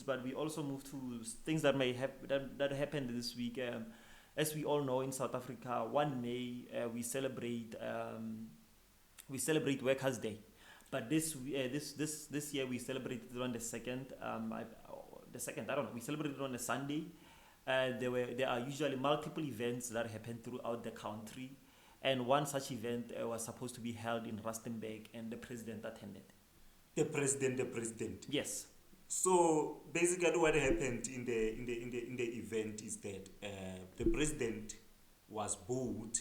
but we also move to things that may have that happened this week. As we all know, in South Africa, 1 May we celebrate Workers' Day, but this year we celebrated it on the second. The second, I don't know. We celebrated on a Sunday. There are usually multiple events that happen throughout the country, and one such event was supposed to be held in Rustenburg, and the president attended. The president. Yes. So basically, what happened in the event is that the president was booed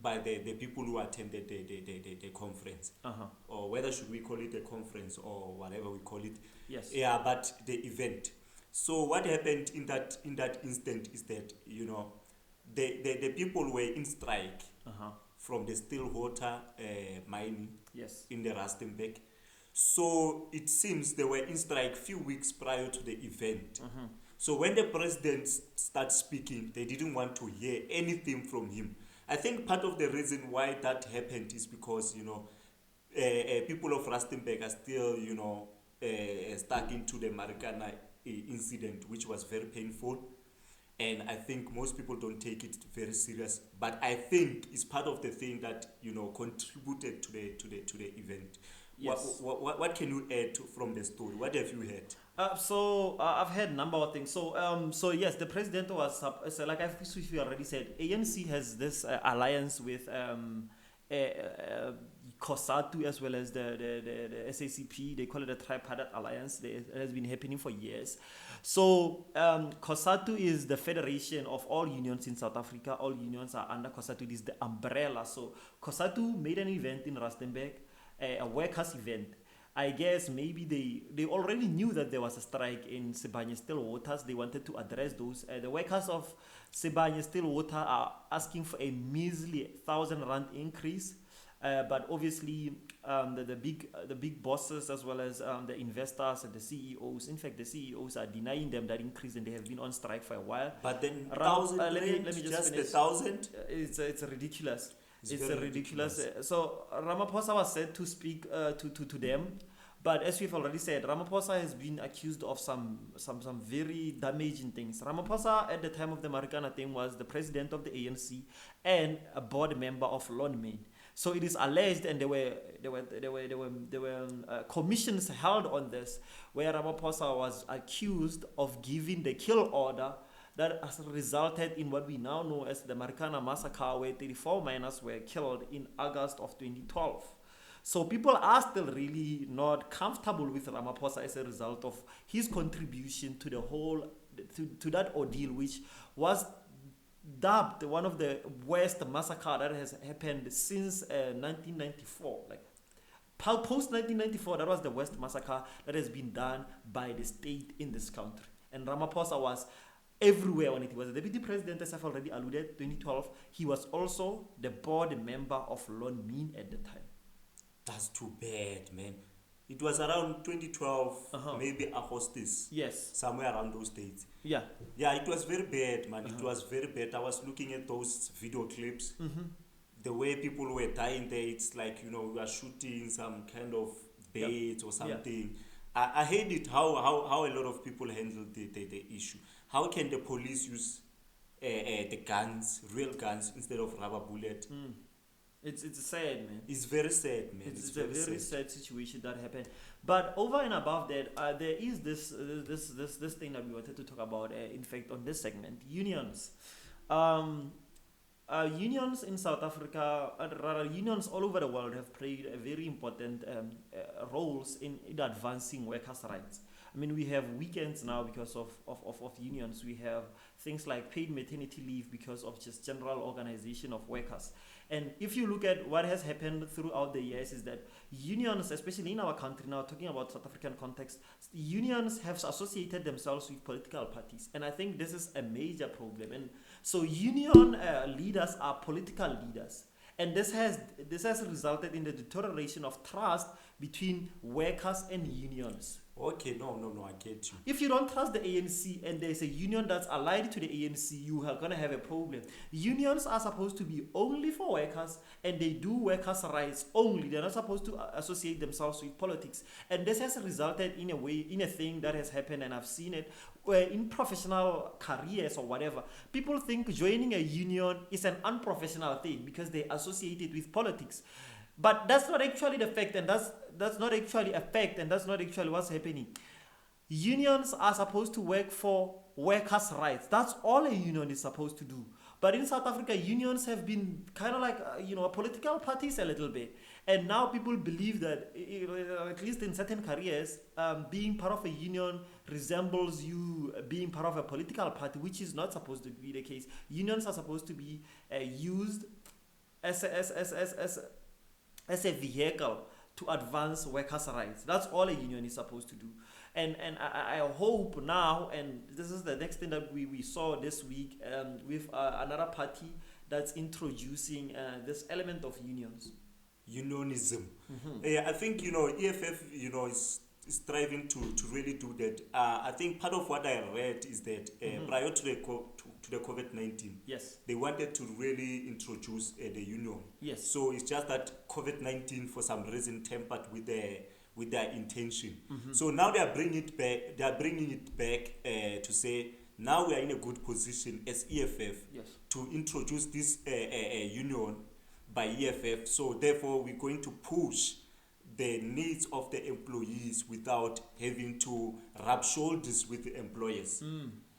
by the people who attended the conference, Uh-huh. or whether should we call it a conference or whatever we call it. Yes. Yeah, but the event. So what happened in that instant is that the people were in strike Uh-huh. from the Stillwater mining Yes. in the Rustenburg. So it seems they were in strike few weeks prior to the event. So when the president started speaking, they didn't want to hear anything from him. I think part of the reason why that happened is because people of Rustenburg are still stuck into the Marikana incident, which was very painful. And I think most people don't take it very serious, but I think it's part of the thing that contributed to the event. Yes. What can you add from the story? What have you heard? I've heard a number of things. So yes, the president was so like we already said, ANC has this alliance with COSATU as well as the SACP. They call it a tripartite alliance. It has been happening for years. So COSATU is the federation of all unions in South Africa. All unions are under COSATU. It is the umbrella. So COSATU made an event in Rustenburg, a workers' event. I guess maybe they already knew that there was a strike in Sibanye Stillwaters. They wanted to address those. The workers of Sibanye Stillwater are asking for a measly R1,000 increase. But obviously, the big bosses as well as the investors and the CEOs. In fact, the CEOs are denying them that increase, and they have been on strike for a while. But then Let me just finish. 1,000. It's ridiculous. It's very ridiculous. So Ramaphosa was said to speak to them, but as we've already said, Ramaphosa has been accused of some very damaging things. Ramaphosa at the time of the Marikana thing was the president of the ANC and a board member of Lonmin. So it is alleged, and there were commissions held on this, where Ramaphosa was accused of giving the kill order that has resulted in what we now know as the Marikana massacre, where 34 miners were killed in August of 2012. So people are still really not comfortable with Ramaphosa as a result of his contribution to the whole to that ordeal, which was dubbed one of the worst massacre that has happened since 1994. Like post 1994, that was the worst massacre that has been done by the state in this country. And Ramaphosa was everywhere when it was the deputy president, as I've already alluded, 2012. He was also the board member of Lonmin at the time. That's too bad, man. It was around 2012, maybe Agostus. Yes. Somewhere around those dates. Yeah. Yeah, it was very bad, man. It was very bad. I was looking at those video clips. The way people were dying there, it's like, we are shooting some kind of bait or something. I hate it how a lot of people handle the issue. How can the police use the guns, real guns, instead of rubber bullet? It's sad, man. It's very sad, man. It's a very sad situation that happened. But over and above that, there is this thing that we wanted to talk about. In fact, on this segment, unions. Unions in South Africa, rather unions all over the world, have played a very important roles in advancing workers' rights. I mean, we have weekends now because of unions. We have things like paid maternity leave because of just general organization of workers. And if you look at what has happened throughout the years, is that unions, especially in our country now, talking about South African context, unions have associated themselves with political parties. And I think this is a major problem. And so union leaders are political leaders. And this has resulted in the deterioration of trust between workers and unions. Okay, no, I get you. If you don't trust the ANC and there's a union that's allied to the ANC, you are going to have a problem. Unions are supposed to be only for workers and they do workers' rights only. They're not supposed to associate themselves with politics. And this has resulted in a thing that has happened, and I've seen it, where in professional careers or whatever, people think joining a union is an unprofessional thing because they associate it with politics. But that's not actually the fact, and that's not actually a fact, and that's not actually what's happening. Unions are supposed to work for workers' rights. That's all a union is supposed to do. But in South Africa, unions have been kind of like, political parties a little bit. And now people believe that, at least in certain careers, being part of a union resembles you being part of a political party, which is not supposed to be the case. Unions are supposed to be used as a vehicle to advance workers' rights. That's all a union is supposed to do. And I hope now, and this is the next thing that we saw this week with another party that's introducing this element of unions. Unionism. I think, EFF, is striving to really do that. I think part of what I read is that prior to the COVID-19, yes, they wanted to really introduce the union. Yes. So it's just that COVID-19 for some reason tempered with their intention. So now they are bringing it back. They are bringing it back to say now we are in a good position as EFF yes, to introduce this union by EFF. So therefore, we're going to push the needs of the employees without having to rub shoulders with the employers.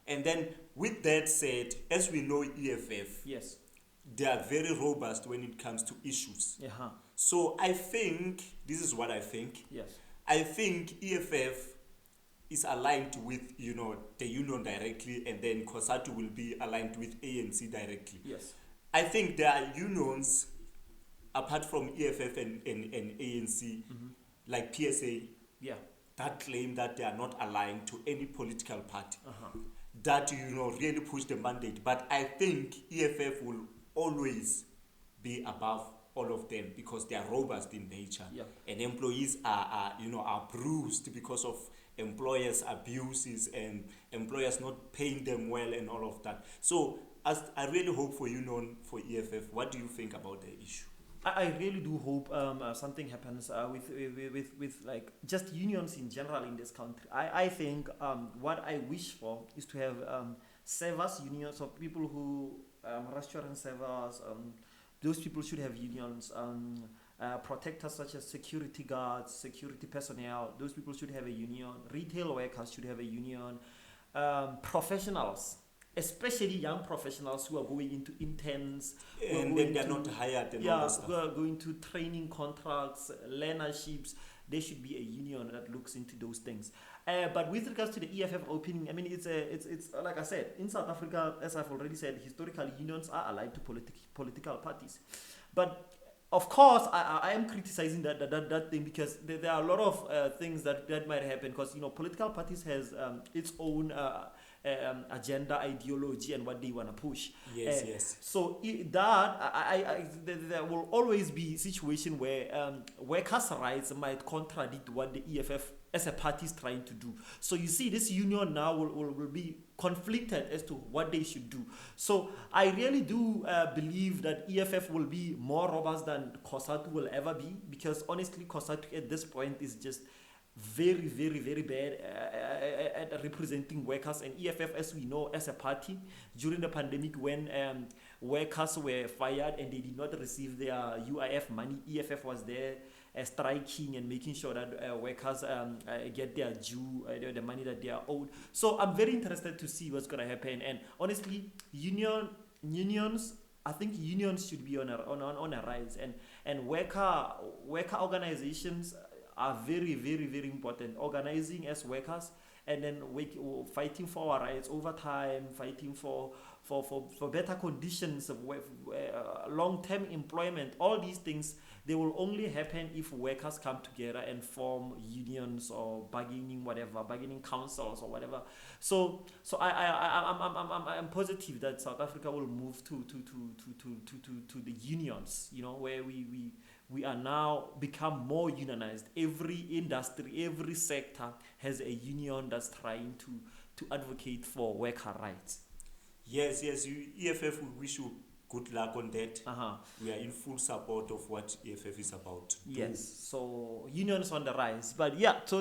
And then, with that said, as we know, EFF, yes, they are very robust when it comes to issues. uh-huh, So I think, this is what I think. yes, I think EFF is aligned with, the union directly, and then COSATU will be aligned with ANC directly. yes, I think there are unions apart from EFF and ANC, like PSA, yeah, that claim that they are not aligned to any political party, uh-huh, that really push the mandate. But I think EFF will always be above all of them because they are robust in nature, yeah, and employees are bruised because of employers' abuses and employers not paying them well and all of that. So as I really hope for union for EFF. What do you think about the issue? I really do hope something happens with like just unions in general in this country. I think what I wish for is to have servers unions of people who restaurant servers. Those people should have unions. Protectors such as security guards, security personnel. Those people should have a union. Retail workers should have a union. Professionals, especially young professionals who are going into interns and then they're not hired and all that stuff. who are going to training contracts, learnerships. There should be a union that looks into those things. But with regards to the EFF opening, I mean, it's like I said, in South Africa, as I've already said, historically unions are allied to political parties. But of course, I am criticizing that thing because there are a lot of things that might happen because political parties has its own agenda, ideology, and what they want to push. Yes, yes. So there will always be a situation where workers' rights might contradict what the EFF as a party is trying to do. So you see, this union now will be conflicted as to what they should do. So I really do believe that EFF will be more robust than COSATU will ever be, because honestly, COSATU at this point is just very, very, very bad at representing workers. And EFF, as we know, as a party, during the pandemic when workers were fired and they did not receive their UIF money, EFF was there striking and making sure that workers get their due, the money that they are owed. So I'm very interested to see what's going to happen. And honestly, unions, I think unions should be on a rise, and worker organizations are very, very, very important. Organizing as workers and then fighting for our rights over time, fighting for better conditions of long-term employment. All these things, they will only happen if workers come together and form unions or bargaining councils or whatever. So I'm positive that South Africa will move to the unions, where we are now become more unionized. Every industry, every sector has a union that's trying to advocate for worker rights. Yes, EFF, we wish you good luck on that. Uh-huh. We are in full support of what EFF is about to do. Yes, so unions on the rise. But yeah, so